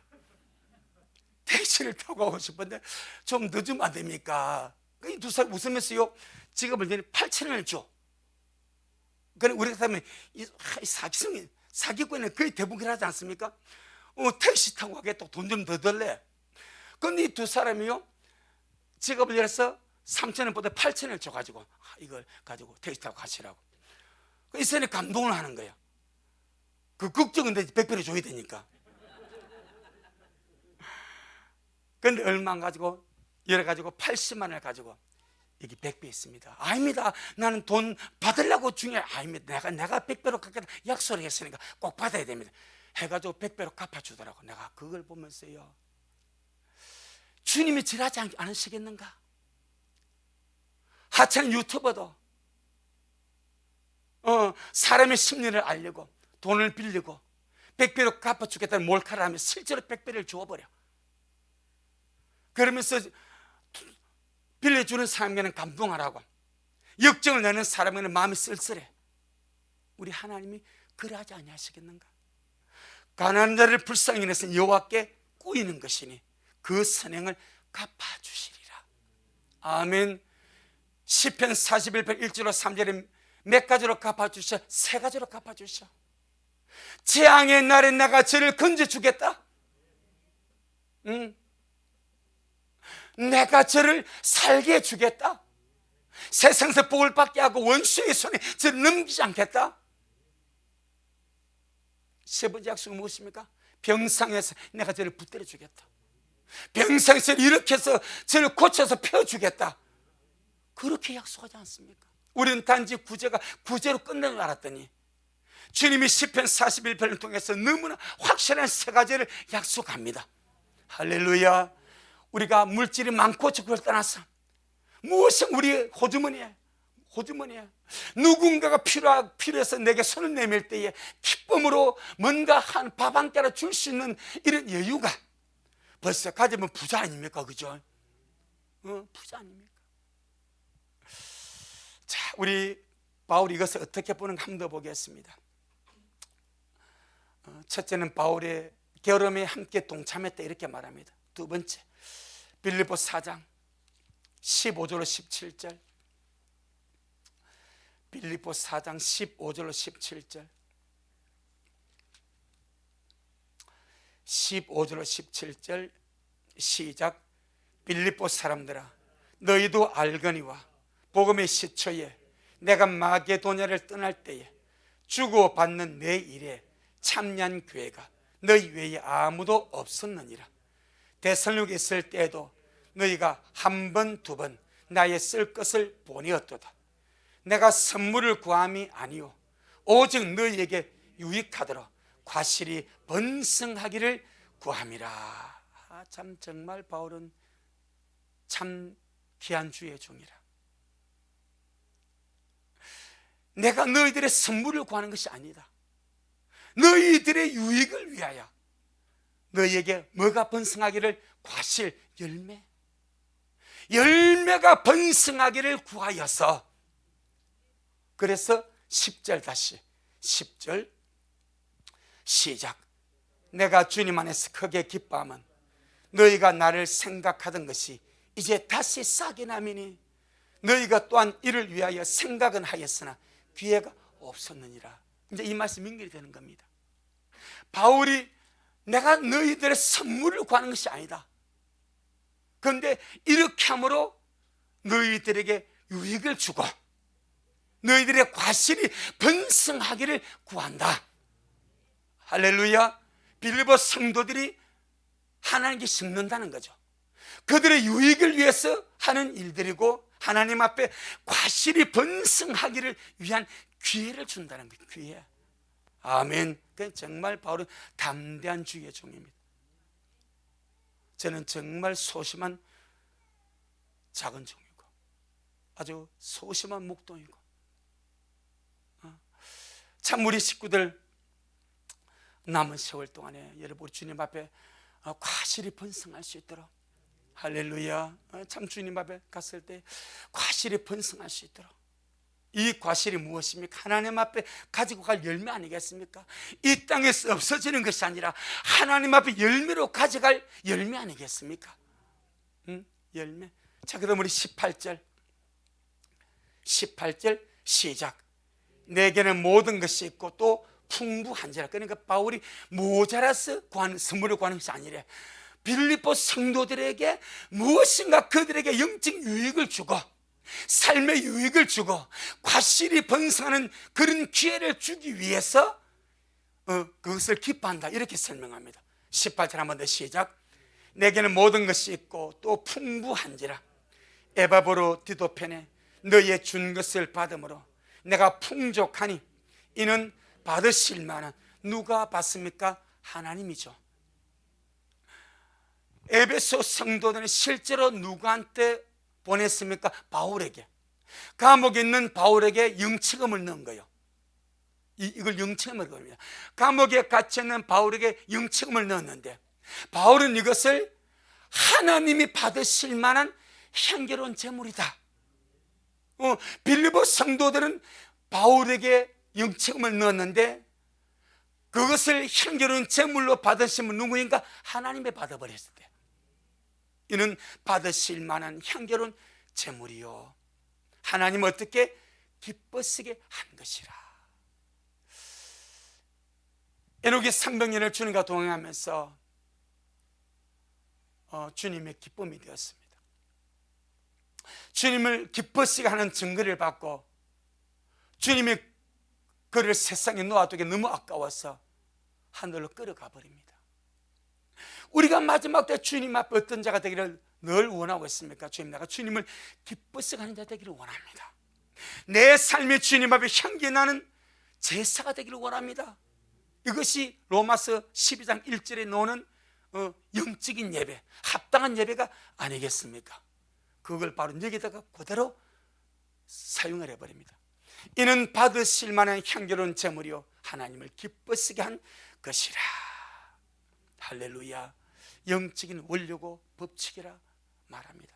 택시를 타고 가고 싶은데 좀 늦으면 안 됩니까? 이 두 사람 웃으면서요 지갑을 내니 8천 원을 줘. 그래 우리가 하면 이 사기꾼은 거의 대부분 하지 않습니까? 택시 타고 가겠다고 돈 좀 더 달래. 그런데 이 두 사람이요 지갑을 열어서 3천 원보다 8천 원을 줘가지고 이걸 가지고 택시 타고 가시라고. 이 사람이 감동을 하는 거예요. 그 걱정은 100배로 줘야 되니까. 그런데 얼마 안 가지고 열어가지고 80만 원을 가지고 여기 100배 있습니다. 아닙니다. 나는 돈 받으려고 중요해. 아닙니다. 내가 100배로 갚겠다 약속을 했으니까 꼭 받아야 됩니다. 해가지고 100배로 갚아주더라고. 내가 그걸 보면서요 주님이 지나지 않으시겠는가? 하찮은 유튜버도 사람의 심리를 알려고 돈을 빌리고 100배로 갚아주겠다는 몰카를 하면 실제로 100배를 주어버려. 그러면서 빌려주는 사람에게는 감동하라고 역정을 내는 사람에게는 마음이 쓸쓸해. 우리 하나님이 그러하지 아니하시겠는가? 가난한 자를 불쌍히 여기시는 여호와께 꾸이는 것이니 그 선행을 갚아주시리라. 아멘. 시편 41편 1절로 3절에 몇 가지로 갚아주셔? 세 가지로 갚아주셔. 재앙의 날에 내가 저를 건져주겠다. 내가 저를 살게 해주겠다. 세상에서 복을 받게 하고 원수의 손에 저를 넘기지 않겠다. 세 번째 약속은 무엇입니까? 병상에서 내가 저를 붙들어 주겠다. 병상에서 이렇게 해서 저를 고쳐서 펴주겠다. 그렇게 약속하지 않습니까? 우리는 단지 구제로 끝내는 줄 알았더니 주님이 시편 41편을 통해서 너무나 확실한 세 가지를 약속합니다. 할렐루야. 우리가 물질이 많고 적고를 떠나서 무엇이 우리 호주머니에 누군가가 필요해서 내게 손을 내밀 때에 기쁨으로 뭔가 한 밥 한 끼를 줄 수 있는 이런 여유가 벌써 가지면 부자 아닙니까? 그죠? 부자 아닙니까? 자, 우리 바울이 이것을 어떻게 보는가 한번 더 보겠습니다. 첫째는 바울의 결혼에 함께 동참했다 이렇게 말합니다. 두 번째 빌립보 4장 15절로 17절 빌립보 4장 15절로 17절 15절로 17절 시작. 빌립보 사람들아 너희도 알거니와 복음의 시초에 내가 마게도냐를 떠날 때에 주고받는 내 일에 참여한 교회가 너희 외에 아무도 없었느니라. 데살로니가에 있을 때에도 너희가 한 번 두 번 나의 쓸 것을 보내었도다. 내가 선물을 구함이 아니요 오직 너희에게 유익하도록 과실이 번성하기를 구함이라. 참 정말 바울은 참 귀한 주의 종이라. 내가 너희들의 선물을 구하는 것이 아니다. 너희들의 유익을 위하여 너희에게 뭐가 번성하기를? 과실, 열매가 번성하기를 구하여서. 그래서 10절 다시 10절 시작. 내가 주님 안에서 크게 기뻐함은 너희가 나를 생각하던 것이 이제 다시 싹이 나미니 너희가 또한 이를 위하여 생각은 하였으나 기회가 없었느니라. 이제 이 말씀이 연결이 되는 겁니다. 바울이 내가 너희들의 선물을 구하는 것이 아니다. 그런데 이렇게 함으로 너희들에게 유익을 주고 너희들의 과실이 번성하기를 구한다. 할렐루야. 빌립보 성도들이 하나님께 식는다는 거죠. 그들의 유익을 위해서 하는 일들이고 하나님 앞에 과실이 번성하기를 위한 기회를 준다는 거예요. 기회. 아멘. 정말 바울은 담대한 주의 종입니다. 저는 정말 소심한 작은 종이고 아주 소심한 목동이고 참 우리 식구들 남은 세월 동안에 여러분 주님 앞에 과실이 번성할 수 있도록, 할렐루야, 참 주님 앞에 갔을 때 과실이 번성할 수 있도록. 이 과실이 무엇입니까? 하나님 앞에 가지고 갈 열매 아니겠습니까? 이 땅에서 없어지는 것이 아니라 하나님 앞에 열매로 가져갈 열매 아니겠습니까? 열매. 자, 그럼 우리 18절 시작. 내게는 모든 것이 있고 또 풍부한지라. 그러니까 바울이 모자라서 구하는, 선물을 구하는 것이 아니래. 빌립보 성도들에게 무엇인가 그들에게 영적 유익을 주고 삶의 유익을 주고 과실이 번성하는 그런 기회를 주기 위해서 그것을 기뻐한다, 이렇게 설명합니다. 18절 한 번 더 시작. 내게는 모든 것이 있고 또 풍부한지라. 에바보로 디도편에 너희의 준 것을 받음으로 내가 풍족하니 이는 받으실 만한, 누가 받습니까? 하나님이죠. 에베소 성도들은 실제로 누구한테 보냈습니까? 바울에게. 감옥에 있는 바울에게 영치금을 넣은 거예요. 이걸 영치금을 겁니다. 감옥에 갇혀있는 바울에게 영치금을 넣었는데 바울은 이것을 하나님이 받으실 만한 향기로운 제물이다. 빌립보 성도들은 바울에게 영치금을 넣었는데 그것을 향기로운 제물로 받으시면 누구인가? 하나님이 받아버렸을 때 이는 받으실 만한 향기로운 제물이요 하나님 어떻게 기뻐시게 한 것이라. 에녹이 300년을 주님과 동행하면서 주님의 기쁨이 되었습니다. 주님을 기뻐시게 하는 증거를 받고 주님이 그를 세상에 놓아두기 너무 아까워서 하늘로 끌어가 버립니다. 우리가 마지막 때 주님 앞에 어떤 자가 되기를 늘 원하고 있습니까? 주님, 내가 주님을 기뻐시게 하는 자 되기를 원합니다. 내 삶이 주님 앞에 향기 나는 제사가 되기를 원합니다. 이것이 로마서 12장 1절에 나오는 영적인 예배, 합당한 예배가 아니겠습니까? 그걸 바로 여기다가 그대로 사용을 해버립니다. 이는 받으실 만한 향기로운 제물이요 하나님을 기뻐시게 한 것이라. 할렐루야. 영적인 원료고 법칙이라 말합니다.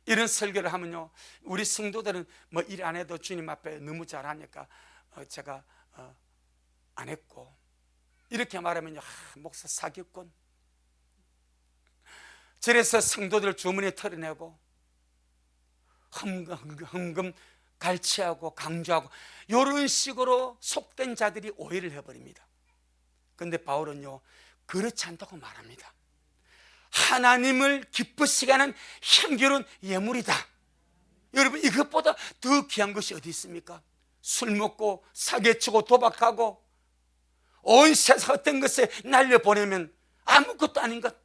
이런 설교를 하면요, 우리 성도들은 뭐 일 안 해도 주님 앞에 너무 잘하니까 제가 안 했고, 이렇게 말하면요, 목사 사기꾼. 그래서 성도들 주머니에 털어내고 흠금 갈취하고 강조하고 이런 식으로 속된 자들이 오해를 해버립니다. 그런데 바울은요, 그렇지 않다고 말합니다. 하나님을 기쁘시게 하는 향기로운 예물이다. 여러분, 이것보다 더 귀한 것이 어디 있습니까? 술 먹고 사기치고 도박하고 온 세상 어떤 것에 날려보내면 아무것도 아닌 것,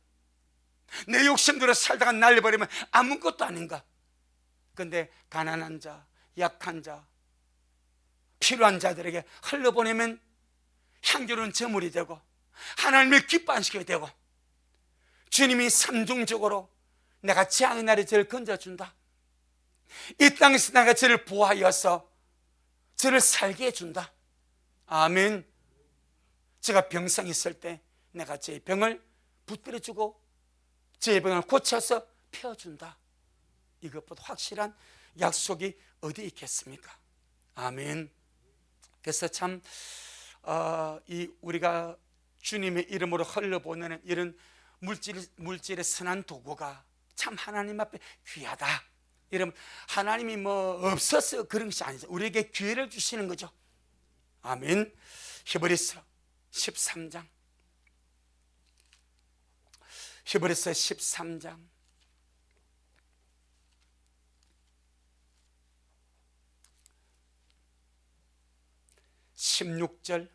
내 욕심대로 살다가 날려버리면 아무것도 아닌가. 그런데 가난한 자, 약한 자, 필요한 자들에게 흘려보내면 향기로운 제물이 되고 하나님을 기뻐하시게 되고 주님이 삼중적으로 내가 재앙의 날에 저를 건져준다, 이 땅에서 내가 저를 보호하여서 저를 살게 해준다. 아멘. 제가 병성 있을 때 내가 제 병을 붙들어주고 제 병을 고쳐서 펴준다. 이것보다 확실한 약속이 어디 있겠습니까? 아멘. 그래서 참 우리가 주님의 이름으로 흘러보내는 이런 물질의 선한 도구가 참 하나님 앞에 귀하다. 여러분, 하나님이 뭐 없어서 그런 것이 아니죠. 우리에게 기회를 주시는 거죠. 아멘. 히브리서 13장, 히브리서 13장 16절,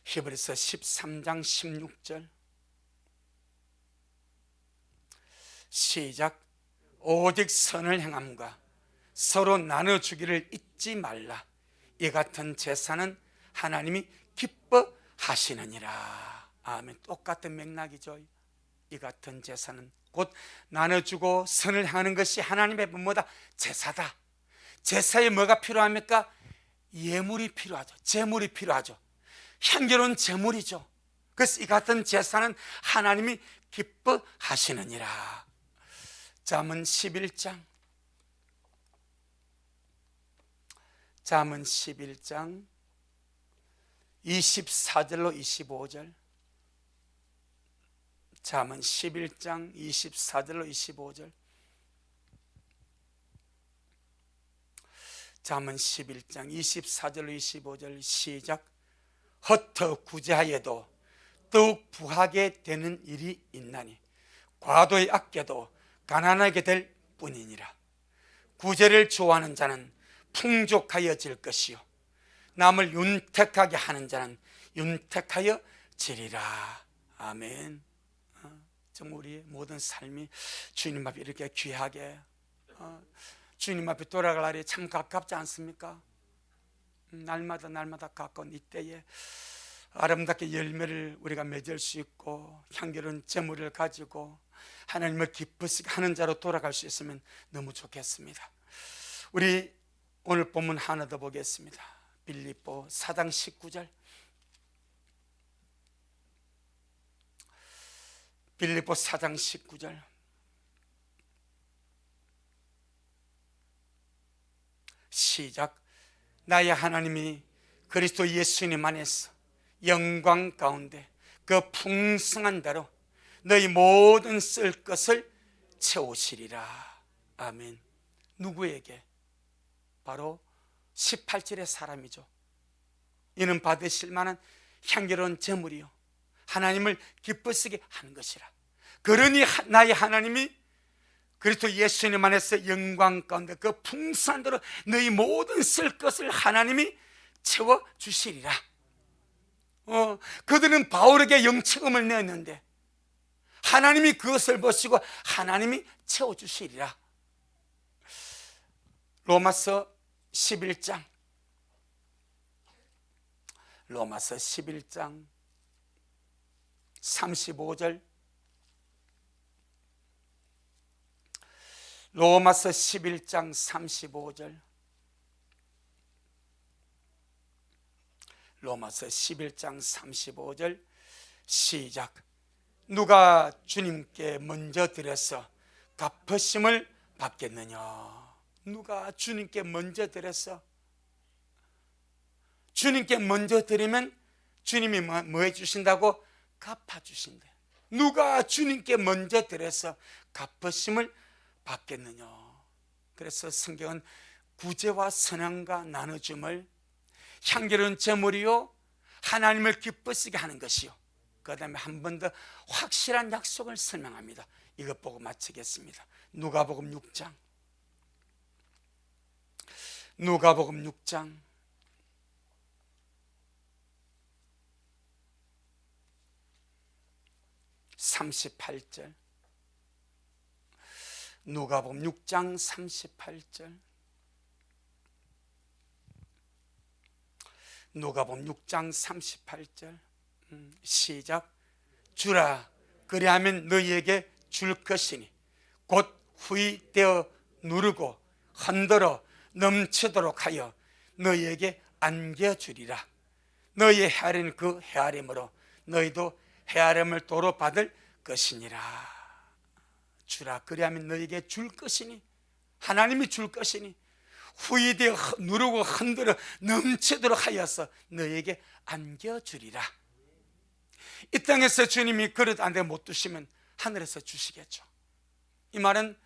히브리서 13장 16절 시작. 오직 선을 행함과 서로 나눠주기를 잊지 말라. 이 같은 제사는 하나님이 기뻐하시느니라. 아멘. 똑같은 맥락이죠. 이 같은 제사는 곧 나눠주고 선을 행하는 것이 하나님의 뭐다? 제사다. 제사에 뭐가 필요합니까? 예물이 필요하죠. 제물이 필요하죠. 향기로운 제물이죠. 그래서 이 같은 제사는 하나님이 기뻐하시느니라. 잠언 11장, 잠언 11장 24절로 25절, 잠언 11장 24절로 25절, 잠언 11장 24절로 25절 시작. 헛터 구제하여도 더욱 부하게 되는 일이 있나니 과도히 아껴도 가난하게 될 뿐이니라. 구제를 좋아하는 자는 풍족하여질 것이요 남을 윤택하게 하는 자는 윤택하여지리라. 아멘. 정말 우리의 모든 삶이 주님 앞에 이렇게 귀하게 주님 앞에 돌아갈 날이 참 가깝지 않습니까? 날마다 가까운 이때에 아름답게 열매를 우리가 맺을 수 있고 향기로운 제물을 가지고 하나님을 기쁘시게 하는 자로 돌아갈 수 있으면 너무 좋겠습니다. 우리 오늘 본문 하나 더 보겠습니다. 빌립보 4장 19절, 빌립보 4장 19절 시작. 나의 하나님이 그리스도 예수님 안에서 영광 가운데 그 풍성한 대로 너희 모든 쓸 것을 채우시리라. 아멘. 누구에게? 바로 18절의 사람이죠. 이는 받으실 만한 향기로운 제물이요 하나님을 기쁘시게 하는 것이라. 그러니 나의 하나님이 그리스도 예수님 안에서 영광 가운데 그 풍성한 대로 너희 모든 쓸 것을 하나님이 채워주시리라. 그들은 바울에게 영책음을 내었는데 하나님이 그것을 보시고 하나님이 채워주시리라. 로마서 11장, 로마서 11장 35절, 로마서 11장 35절, 로마서 11장 35절 시작. 누가 주님께 먼저 드려서 갚으심을 받겠느냐. 누가 주님께 먼저 드려서, 주님께 먼저 드리면 주님이 뭐 해주신다고? 갚아주신대. 누가 주님께 먼저 드려서 갚으심을 받겠느냐. 그래서 성경은 구제와 선함과 나눠줌을 향기로운 제물이요 하나님을 기쁘시게 하는 것이요 그 다음에 한 번 더 확실한 약속을 설명합니다. 이것 보고 마치겠습니다. 누가복음 6장, 누가복음 6장 38절, 누가복음 6장 38절, 누가복음 6장 38절 시작. 주라 그리하면 너희에게 줄 것이니 곧 후히 되어 누르고 흔들어 넘치도록 하여 너희에게 안겨주리라. 너희의 헤아리는 그 헤아림으로 너희도 헤아림을 도로 받을 것이니라. 주라. 그리하면 너희에게 줄 것이니, 하나님이 줄 것이니 후이되어 누르고 흔들어 넘치도록 하여서 너희에게 안겨주리라. 이 땅에서 주님이 그릇 안에 못 두시면 하늘에서 주시겠죠. 이 말은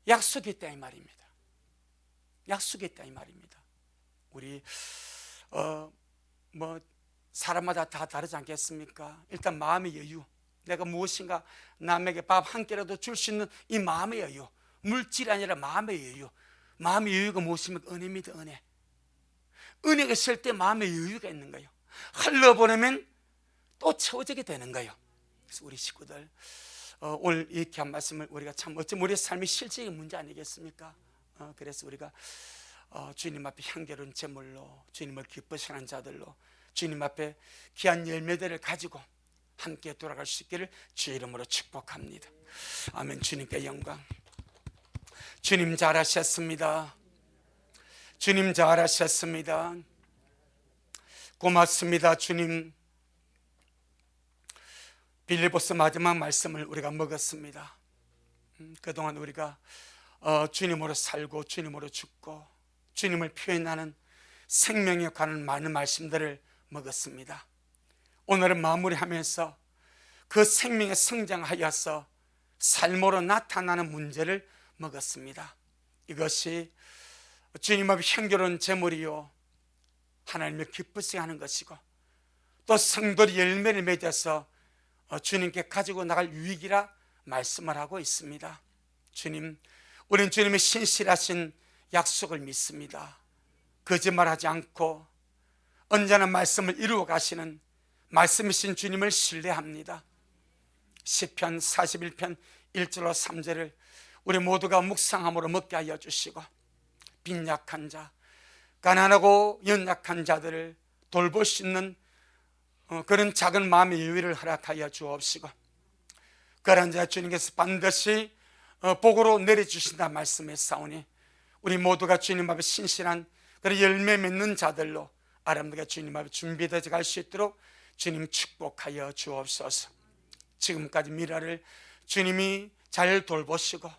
약속이 있다 이 말입니다. 약속이 있다 이 말입니다. 우리 사람마다 다 다르지 않겠습니까? 일단 마음의 여유, 내가 무엇인가 남에게 밥 한 끼라도 줄 수 있는 이 마음의 여유, 물질이 아니라 마음의 여유. 마음의 여유가 무엇입니까? 은혜입니다. 은혜가 있을 때 마음의 여유가 있는 거예요. 흘러보내면 또 채워지게 되는 거예요. 그래서 우리 식구들 오늘 이렇게 한 말씀을 우리가 참 어쩌면 우리의 삶이 실질적인 문제 아니겠습니까? 그래서 우리가 주님 앞에 향기로운 제물로 주님을 기뻐하시는 자들로 주님 앞에 귀한 열매들을 가지고 함께 돌아갈 수 있기를 주의 이름으로 축복합니다. 아멘. 주님께 영광. 주님 잘하셨습니다. 주님 잘하셨습니다. 고맙습니다. 주님, 빌립보서 마지막 말씀을 우리가 먹었습니다. 그동안 우리가 주님으로 살고 주님으로 죽고 주님을 표현하는 생명에 관한 많은 말씀들을 먹었습니다. 오늘은 마무리하면서 그 생명에 성장하여서 삶으로 나타나는 문제를 먹었습니다. 이것이 주님 앞에 향기로운 제물이요 하나님을 기쁘시게 하는 것이고 또 성도의 열매를 맺어서 주님께 가지고 나갈 유익이라 말씀을 하고 있습니다. 주님, 우리는 주님의 신실하신 약속을 믿습니다. 거짓말하지 않고 언제나 말씀을 이루어 가시는 말씀이신 주님을 신뢰합니다. 시편 41편 1절로 3절을 우리 모두가 묵상함으로 먹게 하여 주시고 빈약한 자, 가난하고 연약한 자들을 돌볼 수 있는 그런 작은 마음의 여유를 허락하여 주옵시고 그런 자 주님께서 반드시 복으로 내려주신다 말씀했사오니 우리 모두가 주님 앞에 신실한 그런 열매 맺는 자들로 아름답게 주님 앞에 준비되어 갈 수 있도록 주님 축복하여 주옵소서. 지금까지 미라를 주님이 잘 돌보시고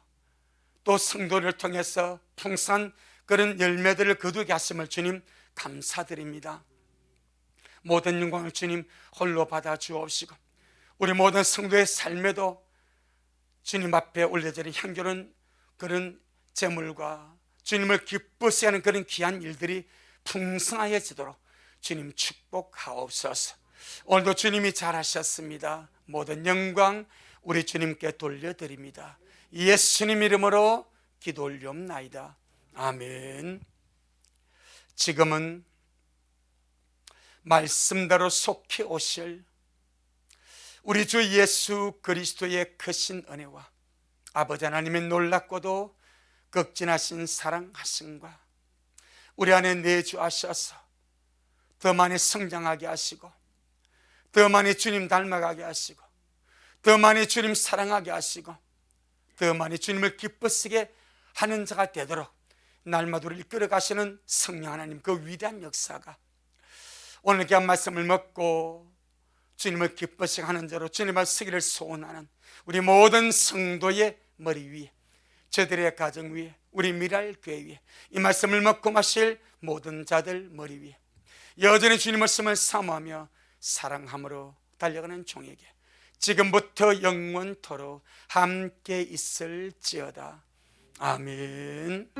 또 성도를 통해서 풍성한 그런 열매들을 거두게 하심을 주님 감사드립니다. 모든 영광을 주님 홀로 받아 주옵시고 우리 모든 성도의 삶에도 주님 앞에 올려지는 향기로운 그런 제물과 주님을 기쁘시게 하는 그런 귀한 일들이 풍성하여지도록 주님 축복하옵소서. 오늘도 주님이 잘하셨습니다. 모든 영광 우리 주님께 돌려드립니다. 예수님 이름으로 기도 올리옵나이다. 아멘. 지금은 말씀대로 속히 오실 우리 주 예수 그리스도의 크신 은혜와 아버지 하나님의 놀랍고도 극진하신 사랑하심과 우리 안에 내주하셔서 더 많이 성장하게 하시고 더 많이 주님 닮아가게 하시고 더 많이 주님 사랑하게 하시고 더 많이 주님을 기쁘시게 하는 자가 되도록 날마다 우리를 이끌어 가시는 성령 하나님 그 위대한 역사가 오늘 귀한 말씀을 먹고 주님을 기쁘시게 하는 자로 주님 앞에 서기를 소원하는 우리 모든 성도의 머리 위에 저들의 가정 위에 우리 미랄 교회 위에 이 말씀을 먹고 마실 모든 자들 머리 위에 여전히 주님 말씀을 사모하며 사랑함으로 달려가는 종에게 지금부터 영원토록 함께 있을지어다. 아멘.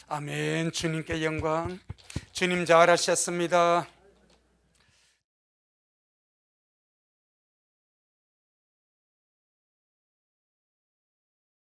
아멘. 주님께 영광. 주님 잘하셨습니다.